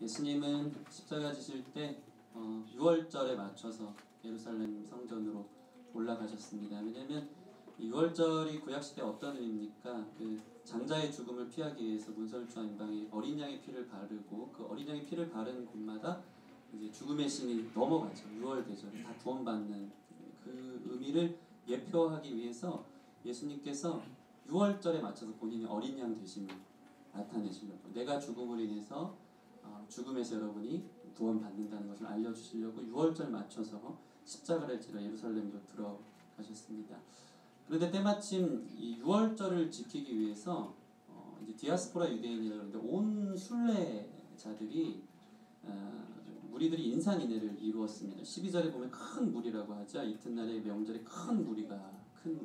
예수님은 십자가 지실 때 6월절에 맞춰서 예루살렘 성전으로 올라가셨습니다. 왜냐하면 6월절이 구약시대 어떤 의미입니까? 그 장자의 죽음을 피하기 위해서 문설주와 임방이 어린 양의 피를 바르고 그 어린 양의 피를 바른 곳마다 이제 죽음의 신이 넘어가죠. 6월 대절에 다 구원받는 그 의미를 예표하기 위해서 예수님께서 6월절에 맞춰서 본인이 어린 양 되심을 나타내시려고, 내가 죽음으로 인해서 죽음에서 여러분이 구원받는다는 것을 알려주시려고 6월절 맞춰서 십자가를 지러 예루살렘으로 들어가셨습니다. 그런데 때마침 이 6월절을 지키기 위해서 이제 디아스포라 유대인이라고 하는데 온 순례자들이 무리들이 인산인해를 이루었습니다. 12절에 보면 큰 무리라고 하죠. 이튿날의 명절에 큰 무리가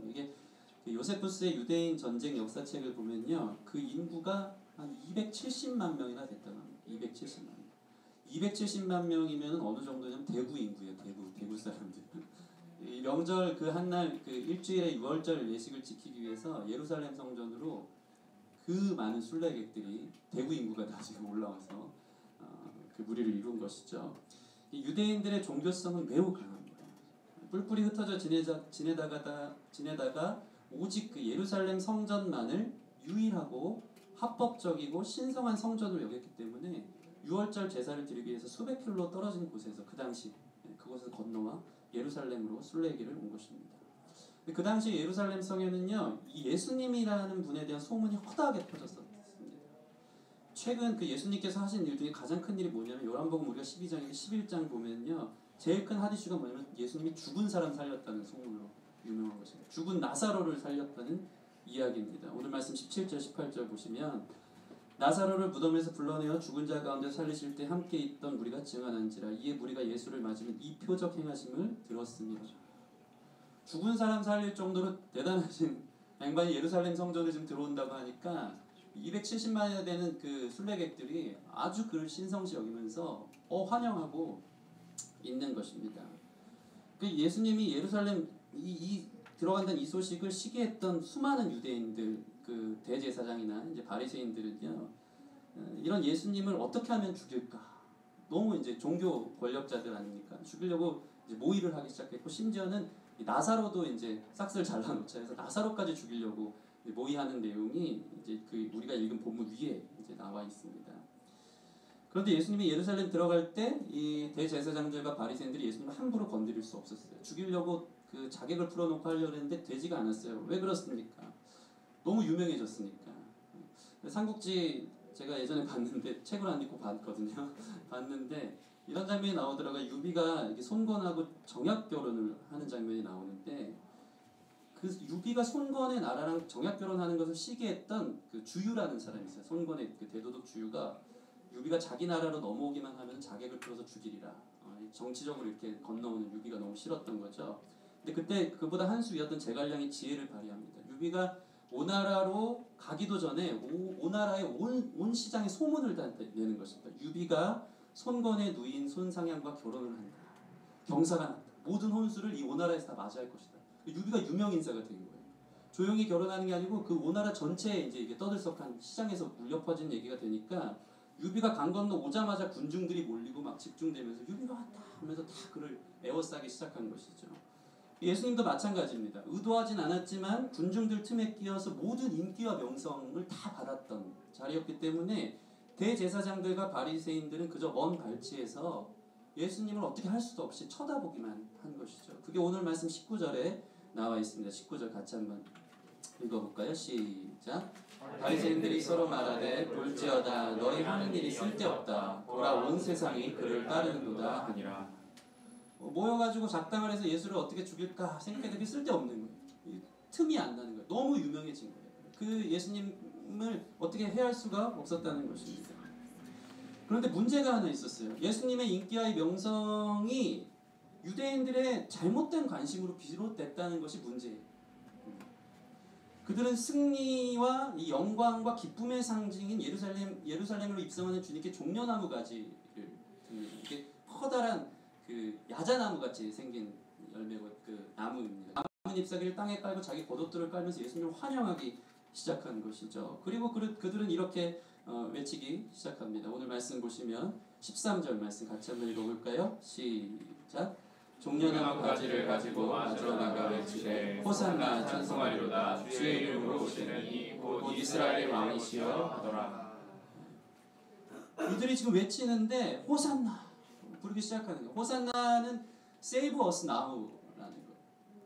이게 요세푸스의 유대인 전쟁 역사책을 보면요, 그 인구가 한 270만 명이나 됐다고 합니다. 270만 명. 270만 명이면 어느 정도냐면 대구 인구예요. 대구 사람들. 이 명절 그 한날 그 일주일에 6월절 예식을 지키기 위해서 예루살렘 성전으로 그 많은 순례객들이 대구 인구가 다 지금 올라와서 그 무리를 이룬 것이죠. 이 유대인들의 종교성은 매우 강합니다. 뿔뿔이 흩어져 지내다가 오직 그 예루살렘 성전만을 유일하고 합법적이고 신성한 성전으로 여겼기 때문에 6월절 제사를 드리기 위해서 수백 킬로 떨어진 곳에서 그 당시 그곳을 건너와 예루살렘으로 순례길을 온 것입니다. 그 당시 예루살렘 성에는요, 이 예수님이라는 분에 대한 소문이 허다하게 퍼졌었습니다. 최근 그 예수님께서 하신 일 중에 가장 큰 일이 뭐냐면 요한복음 우리가 12장인데 11장 보면요, 제일 큰 하디슈가 뭐냐면 예수님이 죽은 사람 살렸다는 소문으로 유명한 것입니다. 죽은 나사로를 살렸다는 이야기입니다. 오늘 말씀 17절 18절 보시면 나사로를 무덤에서 불러내어 죽은 자 가운데 살리실 때 함께 있던 무리가 증언한지라 이에 무리가 예수를 맞으면 이 표적 행하심을 들었습니다. 죽은 사람 살릴 정도로 대단하신 양반이 예루살렘 성전에 지금 들어온다고 하니까 270만이나 되는 그 순례객들이 아주 그를 신성시 여기면서 환영하고 있는 것입니다. 그 예수님이 예루살렘 들어간다는 이 소식을 시기했던 수많은 유대인들, 그 대제사장이나 이제 바리새인들은요, 이런 예수님을 어떻게 하면 죽일까? 너무 이제 종교 권력자들 아닙니까? 죽이려고 이제 모의를 하기 시작했고, 심지어는 나사로도 이제 싹쓸 잘라놓자 해서 나사로까지 죽이려고 모의하는 내용이 이제 그 우리가 읽은 본문 위에 이제 나와 있습니다. 그런데 예수님이 예루살렘 들어갈 때 이 대제사장들과 바리새인들이 예수님을 함부로 건드릴 수 없었어요. 죽이려고 그 자객을 풀어놓고 하려고 했는데 되지가 않았어요. 왜 그렇습니까? 너무 유명해졌으니까. 삼국지 제가 예전에 봤는데 책을 안 읽고 봤거든요. 봤는데 이런 장면이 나오더라고요. 유비가 이렇게 손권하고 정약 결혼을 하는 장면이 나오는데 그 유비가 손권의 나라랑 정약 결혼하는 것을 시기했던 그 주유라는 사람이 있어요. 손권의 그 대도독 주유가 유비가 자기 나라로 넘어오기만 하면 자객을 풀어서 죽이리라. 정치적으로 이렇게 건너오는 유비가 너무 싫었던 거죠. 근데 그때 그보다 한 수 위였던 제갈량이 지혜를 발휘합니다. 유비가 오나라로 가기도 전에 오나라의 온 시장에 소문을 다 내는 것입니다. 유비가 손권의 누인 손상향과 결혼을 한다. 경사가 났다. 모든 혼수를 이 오나라에서 다 맞이할 것이다. 유비가 유명 인사가 된 거예요. 조용히 결혼하는 게 아니고 그 오나라 전체에 이제 이게 떠들썩한 시장에서 울려 퍼진 얘기가 되니까 유비가 강 건너 오자마자 군중들이 몰리고 막 집중되면서 유비가 왔다 하면서 다 그를 에워싸기 시작한 것이죠. 예수님도 마찬가지입니다. 의도하진 않았지만 군중들 틈에 끼어서 모든 인기와 명성을 다 받았던 자리였기 때문에 대제사장들과 바리새인들은 그저 먼 발치에서 예수님을 어떻게 할 수도 없이 쳐다보기만 한 것이죠. 그게 오늘 말씀 19절에 나와 있습니다. 19절 같이 한번 읽어볼까요? 시작. 바리새인들이 서로 말하되 볼지어다 너희 하는 일이 쓸데없다. 보라 온 세상이 그를 따르는도다 하니라. 모여가지고 작당을 해서 예수를 어떻게 죽일까 생각해도 쓸데없는 거예요. 틈이 안 나는 거예요. 너무 유명해진 거예요. 그 예수님을 어떻게 해할 수가 없었다는 것입니다. 그런데 문제가 하나 있었어요. 예수님의 인기와 명성이 유대인들의 잘못된 관심으로 비롯됐다는 것이 문제예요. 그들은 승리와 이 영광과 기쁨의 상징인 예루살렘으로 입성하는 주님께 종려나무 가지를 이게 커다란 그 야자나무 같이 생긴 열매고 그 나무입니다. 나무 잎사귀를 땅에 깔고 자기 겉옷들을 깔면서 예수님을 환영하기 시작한 것이죠. 그리고 그들은 이렇게 외치기 시작합니다. 오늘 말씀 보시면 13절 말씀 같이 한번 읽어볼까요? 시작. 종려나무 가지를 가지고 아주러 나가 외치되 호산나 찬송하리로다 주의 이름으로 오시는 이 곧 이스라엘의 왕이시여 하더라. 이들이 지금 외치는데 호산나 부르기 시작하는 거예요. 호산나는 Save us now라는 거.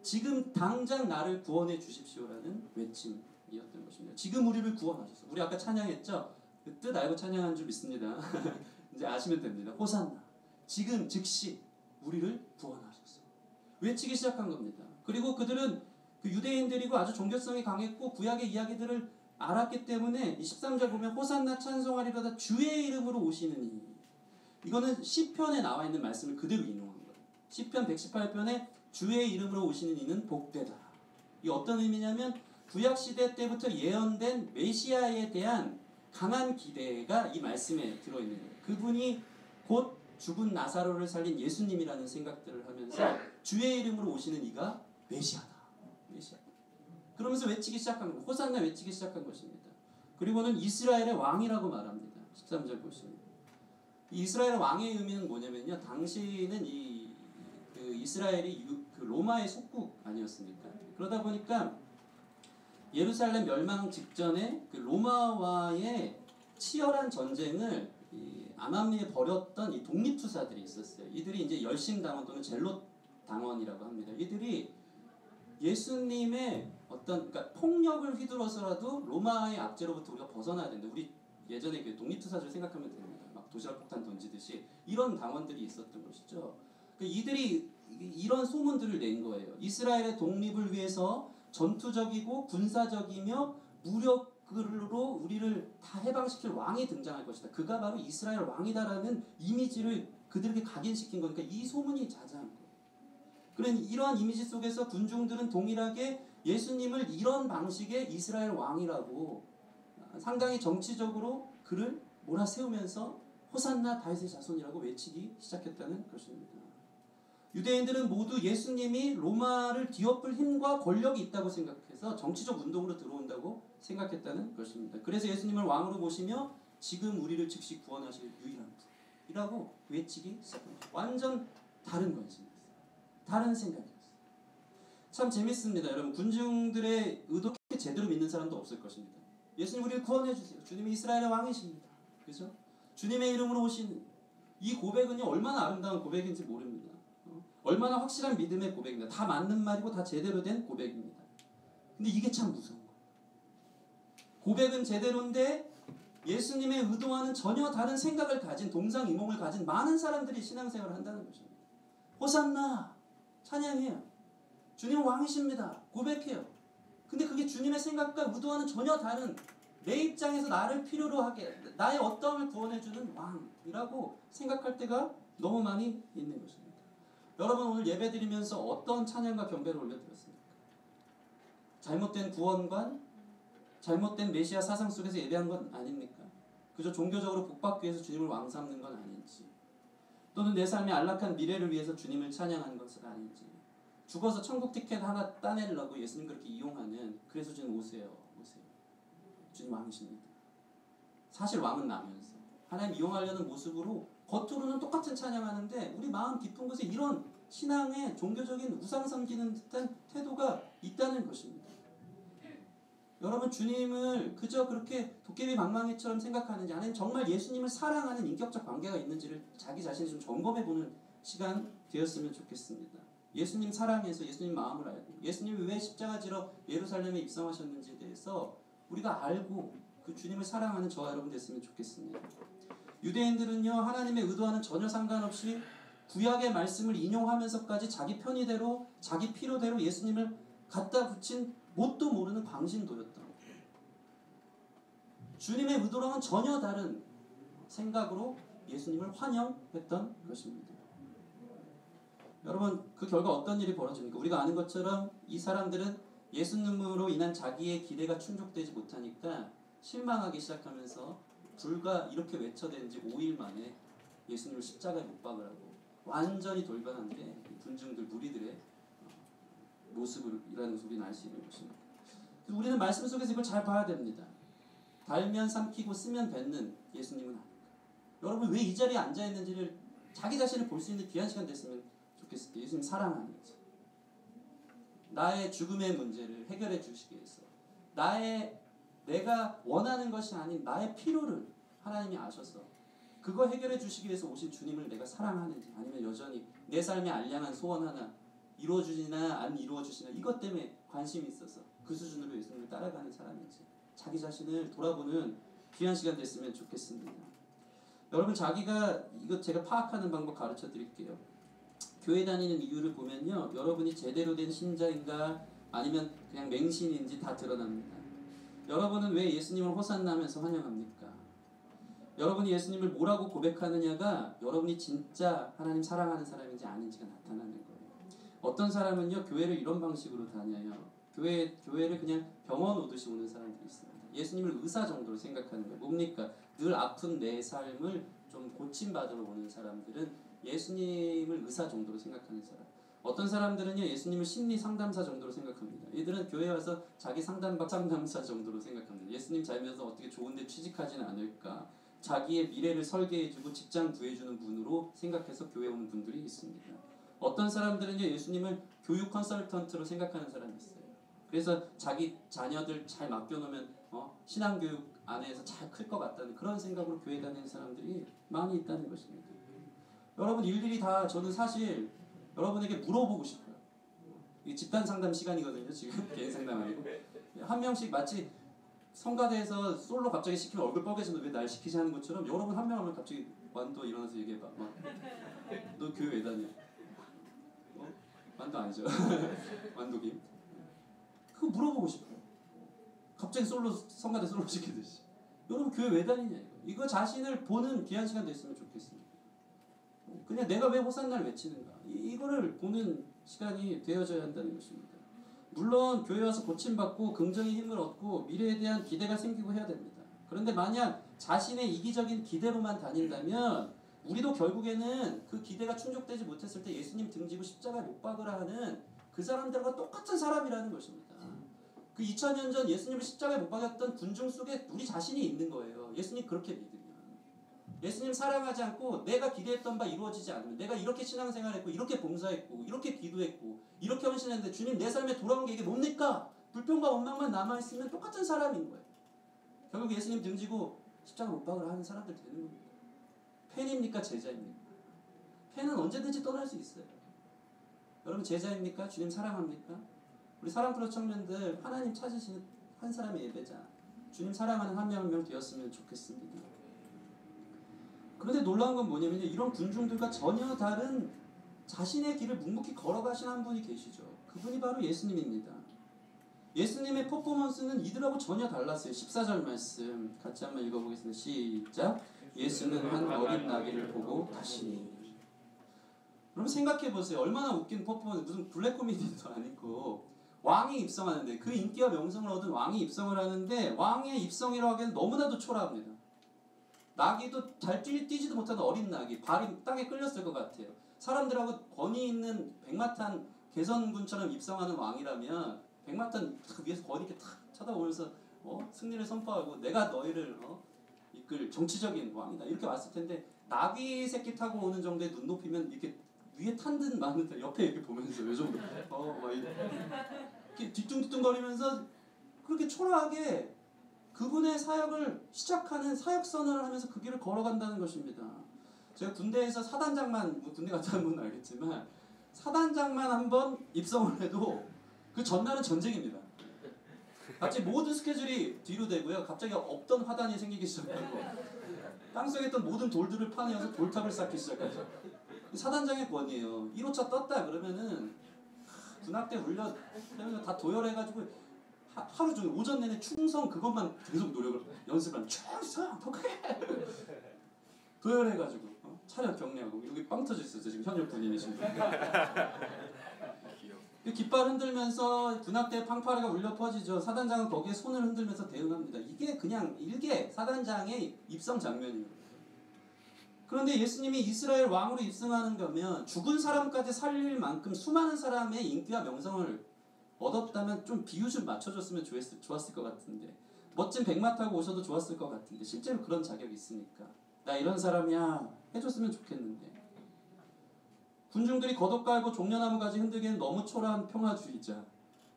지금 당장 나를 구원해 주십시오라는 외침이었던 것입니다. 지금 우리를 구원하셔서. 우리 아까 찬양했죠? 그 뜻 알고 찬양한 줄 믿습니다. 이제 아시면 됩니다. 호산나. 지금 즉시 우리를 구원하셔서. 외치기 시작한 겁니다. 그리고 그들은 그 유대인들이고 아주 종교성이 강했고 구약의 이야기들을 알았기 때문에 이 13절 보면 호산나 찬송하리로다 주의 이름으로 오시는 이. 이거는 시편에 나와 있는 말씀을 그대로 인용한 거예요. 시편 118편에 주의 이름으로 오시는 이는 복되다. 이 어떤 의미냐면 구약 시대 때부터 예언된 메시아에 대한 강한 기대가 이 말씀에 들어있는 거예요. 그분이 곧 죽은 나사로를 살린 예수님이라는 생각들을 하면서 주의 이름으로 오시는 이가 메시아다. 메시아. 그러면서 외치기 시작한 겁니다. 호산나 외치기 시작한 것입니다. 그리고는 이스라엘의 왕이라고 말합니다. 13절 보시면 이스라엘 왕의 의미는 뭐냐면요. 당시는 그 이스라엘이 그 로마의 속국 아니었습니까? 그러다 보니까 예루살렘 멸망 직전에 그 로마와의 치열한 전쟁을 아말리에 벌였던 이 독립투사들이 있었어요. 이들이 이제 열심당원 또는 젤롯 당원이라고 합니다. 이들이 예수님의 어떤 그러니까 폭력을 휘둘러서라도 로마의 압제로부터 우리가 벗어나야 된다. 우리 예전에 그 독립투사들 생각하면 됩니다. 막 도시락 폭탄 던지듯이 이런 당원들이 있었던 것이죠. 그러니까 이들이 이런 소문들을 낸 거예요. 이스라엘의 독립을 위해서 전투적이고 군사적이며 무력으로 우리를 다 해방시킬 왕이 등장할 것이다. 그가 바로 이스라엘 왕이다라는 이미지를 그들에게 각인시킨 거니까 이 소문이 자자한 거예요. 그런 이러한 이미지 속에서 군중들은 동일하게 예수님을 이런 방식의 이스라엘 왕이라고 상당히 정치적으로 그를 몰아세우면서 호산나 다윗의 자손이라고 외치기 시작했다는 것입니다. 유대인들은 모두 예수님이 로마를 뒤엎을 힘과 권력이 있다고 생각해서 정치적 운동으로 들어온다고 생각했다는 것입니다. 그래서 예수님을 왕으로 모시며 지금 우리를 즉시 구원하실 유일한 분이라고 외치기 시작합니다. 완전 다른 관심이었어요. 다른 생각이었어요. 참 재밌습니다. 여러분 군중들의 의도 제대로 믿는 사람도 없을 것입니다. 예수님 우리를 구원해 주세요. 주님이 이스라엘의 왕이십니다. 그죠? 주님의 이름으로 오시는 이 고백은요 얼마나 아름다운 고백인지 모릅니다. 얼마나 확실한 믿음의 고백입니다. 다 맞는 말이고 다 제대로 된 고백입니다. 근데 이게 참 무서운 거예요. 고백은 제대로인데 예수님의 의도와는 전혀 다른 생각을 가진 동상이몽을 가진 많은 사람들이 신앙생활을 한다는 것입니다. 호산나 찬양해요. 주님은 왕이십니다. 고백해요. 근데 그게 주님의 생각과 의도와는 전혀 다른 내 입장에서 나를 필요로 하게 나의 어떠함을 구원해주는 왕이라고 생각할 때가 너무 많이 있는 것입니다. 여러분 오늘 예배드리면서 어떤 찬양과 경배를 올려드렸습니까? 잘못된 구원관, 잘못된 메시아 사상 속에서 예배한 건 아닙니까? 그저 종교적으로 복받기 위해서 주님을 왕 삼는 건 아닌지, 또는 내 삶의 안락한 미래를 위해서 주님을 찬양하는 것은 아닌지, 죽어서 천국 티켓 하나 따내려고 예수님 그렇게 이용하는 그래서 주님 오세요. 주님 왕이십니다. 사실 왕은 나면서 하나님 이용하려는 모습으로 겉으로는 똑같은 찬양하는데 우리 마음 깊은 곳에 이런 신앙의 종교적인 우상 섬기는 듯한 태도가 있다는 것입니다. 여러분 주님을 그저 그렇게 도깨비 방망이처럼 생각하는지 아니면 정말 예수님을 사랑하는 인격적 관계가 있는지를 자기 자신이 좀 점검해보는 시간 되었으면 좋겠습니다. 예수님 사랑해서 예수님 마음을 알고 예수님이 왜 십자가 지러 예루살렘에 입성하셨는지에 대해서 우리가 알고 그 주님을 사랑하는 저와 여러분 됐으면 좋겠습니다. 유대인들은요 하나님의 의도와는 전혀 상관없이 구약의 말씀을 인용하면서까지 자기 편의대로 자기 필요대로 예수님을 갖다 붙인 뭣도 모르는 광신도였던 거예요. 주님의 의도랑은 전혀 다른 생각으로 예수님을 환영했던 것입니다. 여러분 그 결과 어떤 일이 벌어집니까? 우리가 아는 것처럼 이 사람들은 예수님으로 인한 자기의 기대가 충족되지 못하니까 실망하기 시작하면서 불과 이렇게 외쳐댄 지 5일 만에 예수님을 십자가에 못 박으라고 완전히 돌변한데 군중들 무리들의 모습이라는 소리 나시는 것입니다. 우리는 말씀 속에서 이걸 잘 봐야 됩니다. 달면 삼키고 쓰면 뱉는 예수님은 아닐까. 여러분 왜 이 자리에 앉아 있는지를 자기 자신을 볼 수 있는 귀한 시간 됐으면 좋겠습니다. 예수님 사랑하는 거지. 나의 죽음의 문제를 해결해 주시기 위해서 내가 원하는 것이 아닌 나의 필요를 하나님이 아셔서 그거 해결해 주시기 위해서 오신 주님을 내가 사랑하는지, 아니면 여전히 내 삶의 알량한 소원 하나 이루어주시나 안 이루어주시나 이것 때문에 관심이 있어서 그 수준으로 예수님을 따라가는 사람인지 자기 자신을 돌아보는 귀한 시간 됐으면 좋겠습니다. 여러분 자기가 이거 제가 파악하는 방법 가르쳐 드릴게요. 교회 다니는 이유를 보면요, 여러분이 제대로 된 신자인가 아니면 그냥 맹신인지 다 드러납니다. 여러분은 왜 예수님을 호산나하면서 환영합니까? 여러분이 예수님을 뭐라고 고백하느냐가 여러분이 진짜 하나님 사랑하는 사람인지 아닌지가 나타나는 거예요. 어떤 사람은요, 교회를 이런 방식으로 다녀요. 교회를 그냥 병원 오듯이 오는 사람들이 있습니다. 예수님을 의사 정도로 생각하는 거예요. 뭡니까? 늘 아픈 내 삶을 좀 고침받으러 오는 사람들은 예수님을 의사 정도로 생각하는 사람. 어떤 사람들은요, 예수님을 심리 상담사 정도로 생각합니다. 얘들은 교회에 와서 자기 상담사 정도로 생각합니다. 예수님 살면서 어떻게 좋은 데 취직하지는 않을까, 자기의 미래를 설계해주고 직장 구해주는 분으로 생각해서 교회에 오는 분들이 있습니다. 어떤 사람들은요, 예수님을 교육 컨설턴트로 생각하는 사람이 있어요. 그래서 자기 자녀들 잘 맡겨놓으면 신앙교육 안에서 잘 클 것 같다는 그런 생각으로 교회 다니는 사람들이 많이 있다는 것입니다. 여러분 일일이 다 저는 사실 여러분에게 물어보고 싶어요. 이 집단 상담 시간이거든요. 지금 개인 상담 아니고 한 명씩 마치 성가대에서 솔로 갑자기 시키면 얼굴 뻐개져서 왜 날 시키지 하는 것처럼 여러분 한 명 하면 갑자기 완도 일어나서 얘기해봐. 너 교회 왜 다녀? 완도 아니죠. 완도김. 그거 물어보고 싶어요. 갑자기 성가대 솔로 시키듯이. 여러분 교회 왜 다니냐 이거 자신을 보는 귀한 시간 됐으면 좋겠습니다. 그냥 내가 왜 호산나를 외치는가 이거를 보는 시간이 되어져야 한다는 것입니다. 물론 교회 와서 고침받고 긍정의 힘을 얻고 미래에 대한 기대가 생기고 해야 됩니다. 그런데 만약 자신의 이기적인 기대로만 다닌다면 우리도 결국에는 그 기대가 충족되지 못했을 때 예수님 등지고 십자가에 못 박으라 하는 그 사람들과 똑같은 사람이라는 것입니다. 그 2000년 전 예수님을 십자가에 못 박았던 군중 속에 우리 자신이 있는 거예요. 예수님 그렇게 믿으면. 예수님 사랑하지 않고 내가 기대했던 바 이루어지지 않으면, 내가 이렇게 신앙생활했고 이렇게 봉사했고 이렇게 기도했고 이렇게 헌신했는데 주님 내 삶에 돌아온 게 이게 뭡니까? 불평과 원망만 남아있으면 똑같은 사람인 거예요. 결국 예수님 등지고 십자가 못 박으라 하는 사람들 되는 겁니다. 팬입니까? 제자입니까? 팬은 언제든지 떠날 수 있어요. 여러분 제자입니까? 주님 사랑합니까? 우리 사랑프로 청년들 하나님 찾으시는 한 사람의 예배자, 주님 사랑하는 한 명 한 명 되었으면 좋겠습니다. 그런데 놀라운 건 뭐냐면요, 이런 군중들과 전혀 다른 자신의 길을 묵묵히 걸어가신 한 분이 계시죠. 그분이 바로 예수님입니다. 예수님의 퍼포먼스는 이들하고 전혀 달랐어요. 14절 말씀 같이 한번 읽어보겠습니다. 시작. 예수는 한 어린 나귀를 보고 다시. 여러분 생각해보세요. 얼마나 웃긴 퍼포먼스, 무슨 블랙 코미디도 아니고 왕이 입성하는데, 그 인기와 명성을 얻은 왕이 입성을 하는데 왕의 입성이라고 하기에는 너무나도 초라합니다. 나귀도 잘 뛰지도 못하는 어린 나귀, 발이 땅에 끌렸을 것 같아요. 사람들하고 권위 있는 백마탄 개선군처럼 입성하는 왕이라면 백마탄 위에서 권위 있게 탁 쳐다보면서 승리를 선포하고 내가 너희를 이끌 정치적인 왕이다 이렇게 왔을 텐데, 나귀 새끼 타고 오는 정도의 눈높이면 이렇게 위에 탄 듯 마는 듯 옆에 이렇게 보면서 요 정도 이렇게 뒤뚱뒤뚱거리면서 그렇게 초라하게 그분의 사역을 시작하는 사역 선언을 하면서 그 길을 걸어간다는 것입니다. 제가 군대에서 사단장만, 군대 갔다 온 분은 알겠지만 사단장만 한번 입성을 해도 그 전날은 전쟁입니다. 갑자기 모든 스케줄이 뒤로 되고요. 갑자기 없던 화단이 생기기 시작하고 땅속에 있던 모든 돌들을 파내어서 돌탑을 쌓기 시작하죠. 사단장의 권위예요. 1호차 떴다 그러면은 군악대 울려 다 도열해가지고 하루 종일 오전 내내 충성 그것만 계속 노력을 연습을 충성 더 크게 도열해가지고 차렷 경례하고 여기 빵 터져 있었어요. 지금 현역 군인이신 분. 깃발 흔들면서 군악대 팡파르가 울려 퍼지죠. 사단장은 거기에 손을 흔들면서 대응합니다. 이게 그냥 일개 사단장의 입성 장면입니다. 그런데 예수님이 이스라엘 왕으로 입성하는 거면 죽은 사람까지 살릴 만큼 수많은 사람의 인기와 명성을 얻었다면 좀 비유 좀 맞춰줬으면 좋았을 것 같은데, 멋진 백마 타고 오셔도 좋았을 것 같은데 실제로 그런 자격이 있으니까 나 이런 사람이야 해줬으면 좋겠는데 군중들이 겉옷 깔고 종려나무 가지 흔들기는 너무 초라한 평화주의자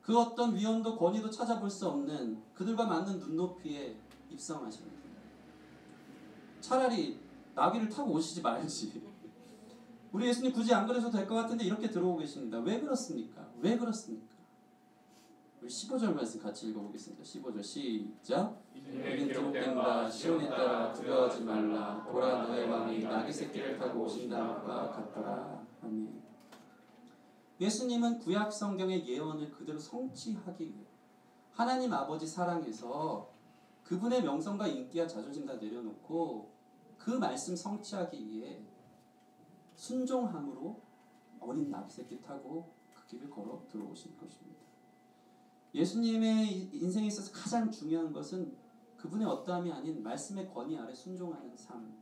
그 어떤 위엄도 권위도 찾아볼 수 없는 그들과 맞는 눈높이에 입성하시는 분 차라리 나귀를 타고 오시지 말지 우리 예수님 굳이 안 그러셔도 될 것 같은데 이렇게 들어오고 계십니다. 왜 그렇습니까? 왜 그렇습니까? 우리 15절 말씀 같이 읽어보겠습니다. 15절 시작. 이는 기록된 바 시온에 따라 두려워하지 말라 보라 너의 왕이 나귀 새끼를 타고 오신다와 같더라. 아멘. 예수님은 구약 성경의 예언을 그대로 성취하기 위해 하나님 아버지 사랑에서 그분의 명성과 인기와 자존심 다 내려놓고 그 말씀 성취하기 위해 순종함으로 어린 나귀 새끼 타고 그 길을 걸어 들어오신 것입니다. 예수님의 인생에 있어서 가장 중요한 것은 그분의 어떠함이 아닌 말씀의 권위 아래 순종하는 삶,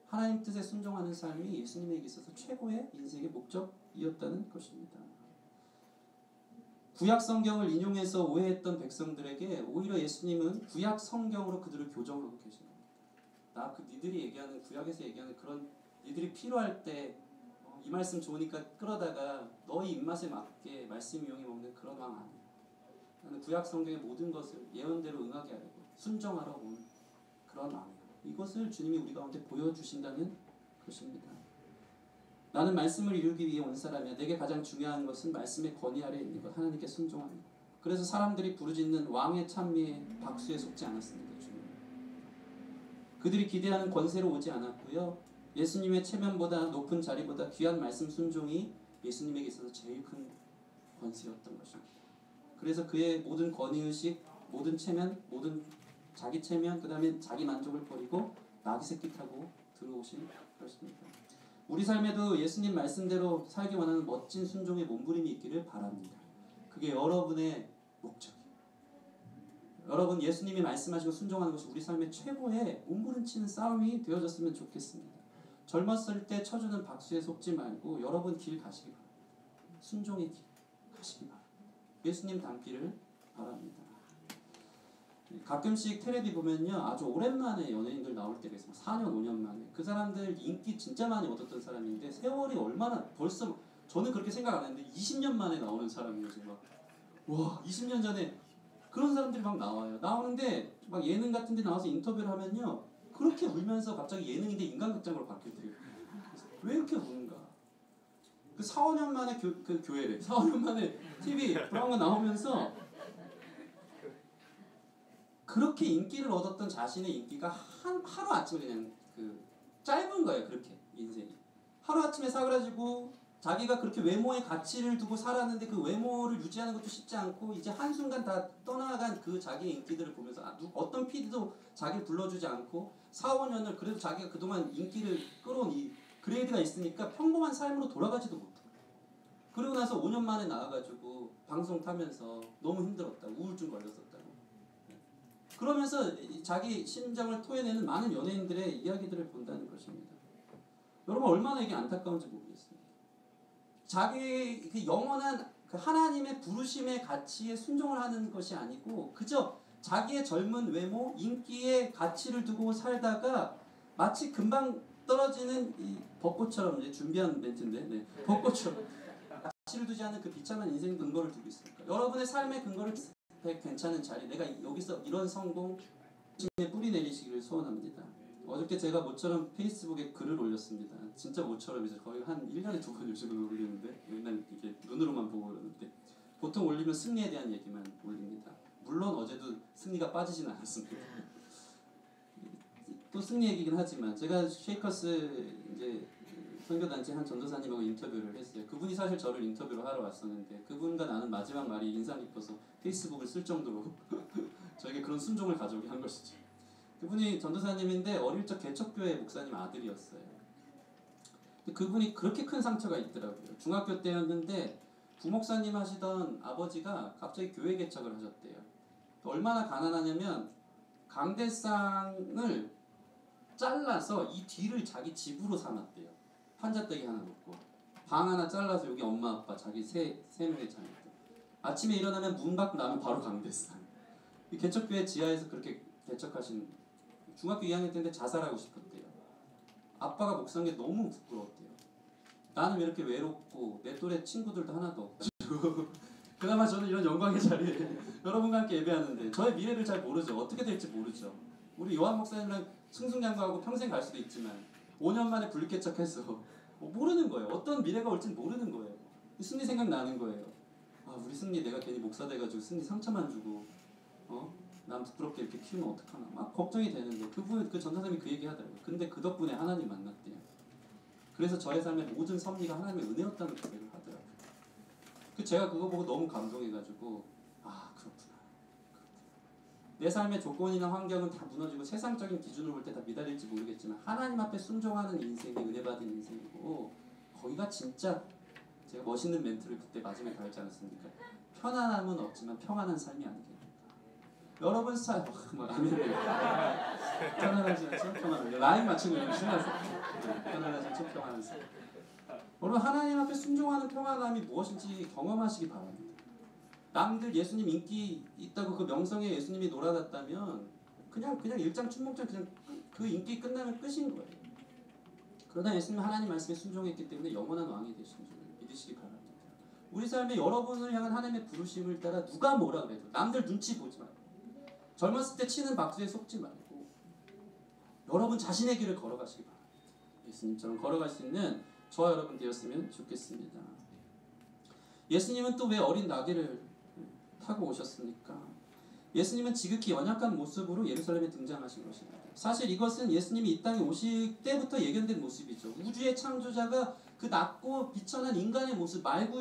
하나님 뜻에 순종하는 삶이 예수님에게 있어서 최고의 인생의 목적이었다는 것입니다. 구약 성경을 인용해서 오해했던 백성들에게 오히려 예수님은 구약 성경으로 그들을 교정하고 계신 겁니다. 나 그 니들이 얘기하는 구약에서 얘기하는 그런 니들이 필요할 때 이 말씀 좋으니까 끌어다가 너희 입맛에 맞게 말씀 이용해 먹는 그런 왕 아니야. 나는 구약 성경의 모든 것을 예언대로 응하게 하려고 순정하러 온 그런 왕이야. 이것을 주님이 우리 가운데 보여주신다는 것입니다. 나는 말씀을 이루기 위해 온 사람이야. 내게 가장 중요한 것은 말씀의 권위 아래 있는 것, 하나님께 순종하는 것. 그래서 사람들이 부르짖는 왕의 찬미에 박수에 속지 않았습니다. 주님. 그들이 기대하는 권세로 오지 않았고요. 예수님의 체면보다 높은 자리보다 귀한 말씀 순종이 예수님에게 있어서 제일 큰 권세였던 것입니다. 그래서 그의 모든 권위의식, 모든 체면, 모든 자기 체면, 그 다음에 자기 만족을 버리고 나귀 새끼 타고 들어오신 것입니다. 우리 삶에도 예수님 말씀대로 살기 원하는 멋진 순종의 몸부림이 있기를 바랍니다. 그게 여러분의 목적이에요. 여러분 예수님이 말씀하시고 순종하는 것이 우리 삶의 최고의 몸부림치는 싸움이 되어졌으면 좋겠습니다. 젊었을 때 쳐주는 박수에 속지 말고 여러분 길 가시기 바랍니다. 순종의 길 가시기 바랍니다. 예수님 닮기를 바랍니다. 가끔씩 텔레비 보면요 아주 오랜만에 연예인들 나올 때가 있어요. 4년 5년 만에 그 사람들 인기 진짜 많이 얻었던 사람인데 세월이 얼마나 벌써 저는 그렇게 생각 안 했는데 20년 만에 나오는 사람이에요. 지금 와 20년 전에 그런 사람들이 막 나와요. 나오는데 막 예능 같은 데 나와서 인터뷰를 하면요 그렇게 울면서 갑자기 예능인데 인간극장으로 바뀌었대요. 왜 이렇게 우는가? 그 4, 5년 만에 그 교회래. 4, 5년 만에 TV 브라운관 나오면서 그렇게 인기를 얻었던 자신의 인기가 하루 아침에 그냥 짧은 거예요. 그렇게 인생이 하루 아침에 사그라지고 자기가 그렇게 외모의 가치를 두고 살았는데 그 외모를 유지하는 것도 쉽지 않고 이제 한순간 다 떠나간 그 자기의 인기들을 보면서 어떤 PD도 자기를 불러주지 않고 4, 5년을 그래도 자기가 그동안 인기를 끌어온 이 그레이드가 있으니까 평범한 삶으로 돌아가지도 못해요. 그러고 나서 5년 만에 나와가지고 방송 타면서 너무 힘들었다. 우울증 걸렸었다고. 그러면서 자기 심정을 토해내는 많은 연예인들의 이야기들을 본다는 것입니다. 여러분 얼마나 이게 안타까운지 모르겠습니다. 자기 그 영원한 그 하나님의 부르심의 가치에 순종을 하는 것이 아니고 그저 자기의 젊은 외모, 인기의 가치를 두고 살다가 마치 금방 떨어지는 이 벚꽃처럼 이제 준비한 멘트인데 네. 벚꽃처럼 가치를 두지 않는 그 비참한 인생 근거를 두고 있으니까 여러분의 삶의 근거를 괜찮은 자리 내가 여기서 이런 성공 에 뿌리 내리시기를 소원합니다. 어저께 제가 모처럼 페이스북에 글을 올렸습니다. 진짜 모처럼 이제 거의 한 1년에 2번 요즘은 올리는데 맨날 이렇게 눈으로만 보고 그러는데 보통 올리면 승리에 대한 얘기만 올립니다. 물론 어제도 승리가 빠지진 않았습니다. 또 승리 얘기긴 하지만 제가 쉐이커스 이제 선교단체 한 전도사님하고 인터뷰를 했어요. 그분이 사실 저를 인터뷰를 하러 왔었는데 그분과 나는 마지막 말이 인상 깊어서 페이스북을 쓸 정도로 저에게 그런 순종을 가져오게 한 것이죠. 그분이 전도사님인데 어릴 적 개척교회 목사님 아들이었어요. 그분이 그렇게 큰 상처가 있더라고요. 중학교 때였는데 부목사님 하시던 아버지가 갑자기 교회 개척을 하셨대요. 얼마나 가난하냐면 강대상을 잘라서 이 뒤를 자기 집으로 삼았대요. 환자떼기 하나 놓고 방 하나 잘라서 여기 엄마 아빠 자기 세 명의 자녀들 아침에 일어나면 문 밖 나면 바로 강대상 이 개척교회 지하에서 그렇게 개척하신 중학교 2학년 때인데 자살하고 싶었대요. 아빠가 목사인 게 너무 부끄러웠대요. 나는 왜 이렇게 외롭고 내 또래 친구들도 하나도 없고 그나마 저는 이런 영광의 자리에 여러분과 함께 예배하는데 저의 미래를 잘 모르죠. 어떻게 될지 모르죠. 우리 요한 목사님이랑 승승장구하고 평생 갈 수도 있지만 5년 만에 분리개척해서 모르는 거예요. 어떤 미래가 올지는 모르는 거예요. 승리 생각나는 거예요. 아, 우리 승리 내가 괜히 목사 돼가지고 승리 상처만 주고 난 부끄럽게 이렇게 키우면 어떡하나 막 걱정이 되는데 그 전사님이 그 얘기 하더라고요. 근데 그 덕분에 하나님 만났대요. 그래서 저의 삶의 모든 섭리가 하나님의 은혜였다는 고백을 하더라고요. 제가 그거 보고 너무 감동해가지고 아, 그렇구나. 내 삶의 조건이나 환경은 다 무너지고 세상적인 기준으로 볼 때 다 미달릴지 모르겠지만 하나님 앞에 순종하는 인생이 은혜 받은 인생이고 거기가 진짜 제가 멋있는 멘트를 그때 마지막에 달지 않았습니까? 편안함은 없지만 평안한 삶이 아니겠는가. 여러분 스타일 편안하지 않죠? 평안한 라인 맞추고 있는 신나서 편안하지 않죠? 평안한 삶. 여러분 하나님 앞에 순종하는 평안함이 무엇인지 경험하시기 바랍니다. 남들 예수님 인기 있다고 그 명성에 예수님이 놀아났다면 그냥 일장춘몽장 그냥 그 인기 끝나면 끝인 거예요. 그러나 예수님은 하나님 말씀에 순종했기 때문에 영원한 왕이 되신 줄 믿으시기 바랍니다. 우리 삶에 여러분을 향한 하나님의 부르심을 따라 누가 뭐라 그래도 남들 눈치 보지 말고 젊었을 때 치는 박수에 속지 말고 여러분 자신의 길을 걸어가시기 바랍니다. 예수님처럼 걸어갈 수 있는 저와 여러분 되었으면 좋겠습니다. 예수님은 또 왜 어린 나귀를 타고 오셨습니까? 예수님은 지극히 연약한 모습으로 예루살렘에 등장하신 것입니다. 사실 이것은 예수님이 이 땅에 오실 때부터 예견된 모습이죠. 우주의 창조자가 그 낮고 비천한 인간의 모습 말고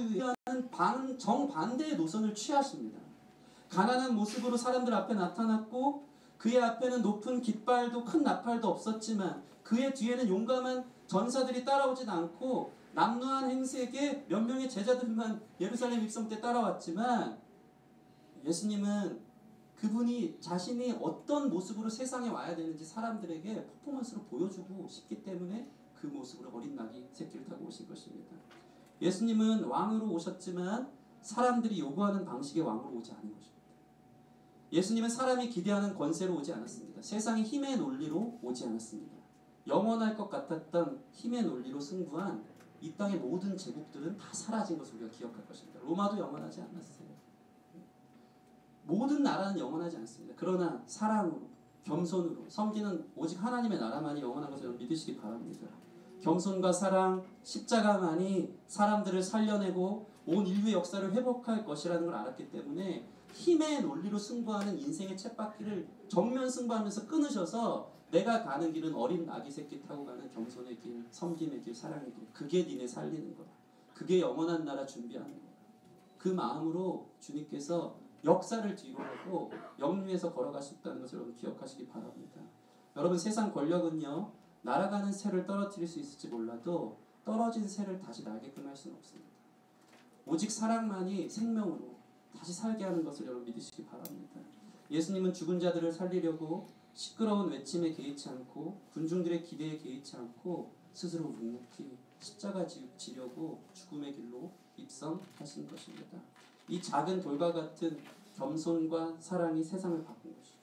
하는 정반대의 노선을 취하십니다. 가난한 모습으로 사람들 앞에 나타났고 그의 앞에는 높은 깃발도 큰 나팔도 없었지만 그의 뒤에는 용감한 전사들이 따라오진 않고 남루한 행색에 몇 명의 제자들만 예루살렘 입성 때 따라왔지만 예수님은 그분이 자신이 어떤 모습으로 세상에 와야 되는지 사람들에게 퍼포먼스로 보여주고 싶기 때문에 그 모습으로 어린 나귀 새끼를 타고 오신 것입니다. 예수님은 왕으로 오셨지만 사람들이 요구하는 방식의 왕으로 오지 않은 것입니다. 예수님은 사람이 기대하는 권세로 오지 않았습니다. 세상의 힘의 논리로 오지 않았습니다. 영원할 것 같았던 힘의 논리로 승부한 이 땅의 모든 제국들은 다 사라진 것을 우리가 기억할 것입니다. 로마도 영원하지 않았어요. 모든 나라는 영원하지 않습니다. 그러나 사랑으로, 겸손으로 섬기는 오직 하나님의 나라만이 영원한 것을 믿으시기 바랍니다. 겸손과 사랑, 십자가만이 사람들을 살려내고 온 인류의 역사를 회복할 것이라는 걸 알았기 때문에 힘의 논리로 승부하는 인생의 쳇바퀴를 정면 승부하면서 끊으셔서 내가 가는 길은 어린 아기 새끼 타고 가는 겸손의 길, 섬김의 길, 사랑의 길. 그게 니네 살리는 거야. 그게 영원한 나라 준비하는 거야. 그 마음으로 주님께서 역사를 뒤로하고 영유에서 걸어가셨다는 것을 여러분 기억하시기 바랍니다. 여러분 세상 권력은요. 날아가는 새를 떨어뜨릴 수 있을지 몰라도 떨어진 새를 다시 날게끔 할 수는 없습니다. 오직 사랑만이 생명으로 다시 살게 하는 것을 여러분 믿으시기 바랍니다. 예수님은 죽은 자들을 살리려고 시끄러운 외침에 개의치 않고 군중들의 기대에 개의치 않고 스스로 묵묵히 십자가 지려고 죽음의 길로 입성하신 것입니다. 이 작은 돌과 같은 겸손과 사랑이 세상을 바꾼 것이죠.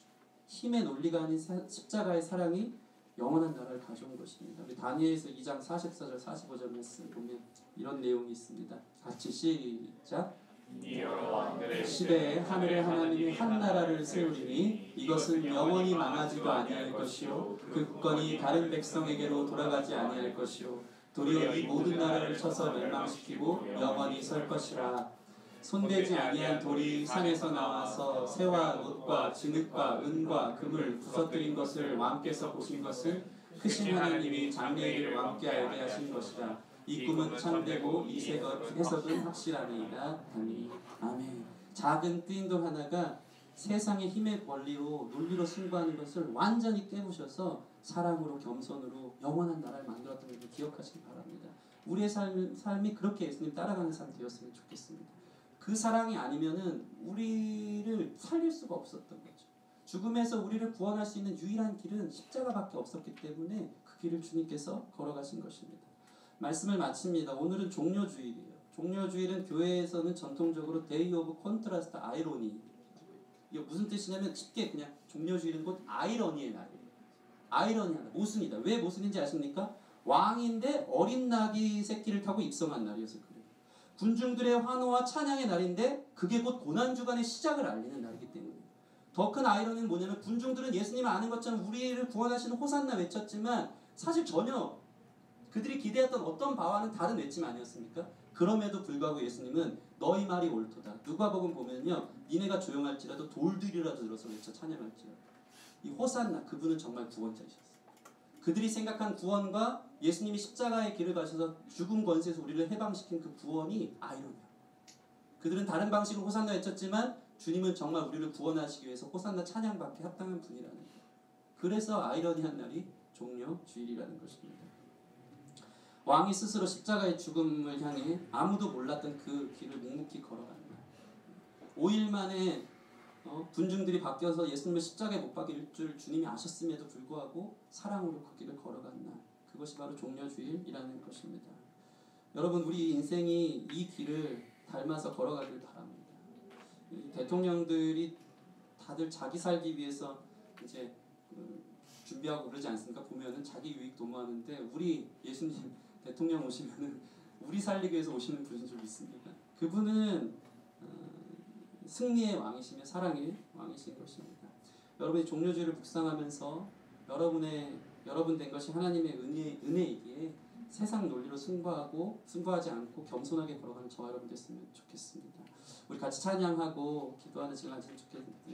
힘의 논리가 아닌 십자가의 사랑이 영원한 나라를 가져온 것입니다. 우리 다니엘서 2장 44절 45절 말씀 보면 이런 내용이 있습니다. 같이 시작. 시대에 하늘의 하나님이 한 나라를 세우리니 이것은 영원히 망하지도 아니할 것이요 그 국권이 다른 백성에게로 돌아가지 아니할 것이요 도리어 이 모든 나라를 쳐서 멸망시키고 영원히 설 것이라. 손대지 아니한 돌이 산에서 나와서 새와 놋과 진흙과 은과 금을 부서뜨린 것을 왕께서 보신 것을 크신 하나님이 장래일을 왕께 알게 하신 것이라. 이 꿈은 참되고 이 해석은 확실하니이다. 아멘. 작은 뜨인돌 하나가 세상의 힘의 권리로 논리로 승부하는 것을 완전히 깨부셔서 사랑으로 겸손으로 영원한 나라를 만들었던 것을 기억하시기 바랍니다. 우리의 삶이 그렇게 예수님 따라가는 삶 되었으면 좋겠습니다. 그 사랑이 아니면은 우리를 살릴 수가 없었던 거죠. 죽음에서 우리를 구원할 수 있는 유일한 길은 십자가밖에 없었기 때문에 그 길을 주님께서 걸어가신 것입니다. 말씀을 마칩니다. 오늘은 종려주일이에요. 종려주일은 교회에서는 전통적으로 데이 오브 콘트라스트 아이러니, 이게 무슨 뜻이냐면 쉽게 그냥 종려주일은 곧 아이러니의 날이에요. 아이러니한 날, 모순이다. 왜 모순인지 아십니까? 왕인데 어린 나귀 새끼를 타고 입성한 날이어서 그래요. 군중들의 환호와 찬양의 날인데 그게 곧 고난주간의 시작을 알리는 날이기 때문에 더 큰 아이러니는 뭐냐면 군중들은 예수님을 아는 것처럼 우리를 구원하시는 호산나 외쳤지만 사실 전혀 그들이 기대했던 어떤 바와는 다른 외침 아니었습니까? 그럼에도 불구하고 예수님은 너희 말이 옳도다. 누가복음 보면요, 니네가 조용할지라도 돌들이라도 들어서 외쳐 찬양할지라도. 이 호산나, 그분은 정말 구원자이셨어요. 그들이 생각한 구원과 예수님이 십자가의 길을 가셔서 죽음 권세에서 우리를 해방시킨 그 구원이 아이러니야. 그들은 다른 방식으로 호산나 외쳤지만 주님은 정말 우리를 구원하시기 위해서 호산나 찬양받기 합당한 분이라는 거예요. 그래서 아이러니한 날이 종려주일이라는 것입니다. 왕이 스스로 십자가의 죽음을 향해 아무도 몰랐던 그 길을 묵묵히 걸어가는 날. 5일 만에 군중들이 바뀌어서 예수님을 십자가에 못 박일 줄 주님이 아셨음에도 불구하고 사랑으로 그 길을 걸어간 날. 그것이 바로 종려주일이라는 것입니다. 여러분, 우리 인생이 이 길을 닮아서 걸어가길 바랍니다. 대통령들이 다들 자기 살기 위해서 이제 준비하고 그러지 않습니까? 보면은 자기 유익 도모하는데 우리 예수님 대통령 오시면은 우리 살리기 위해서 오시는 분인 줄 믿습니다. 그분은 승리의 왕이시며 사랑의 왕이신 것입니다. 여러분이 종려주일을 묵상하면서 여러분 된 것이 하나님의 은혜이기에 세상 논리로 승부하지 않고 겸손하게 걸어가는 저와 여러분 됐으면 좋겠습니다. 우리 같이 찬양하고 기도하는 시간 가졌으면 좋겠습니다.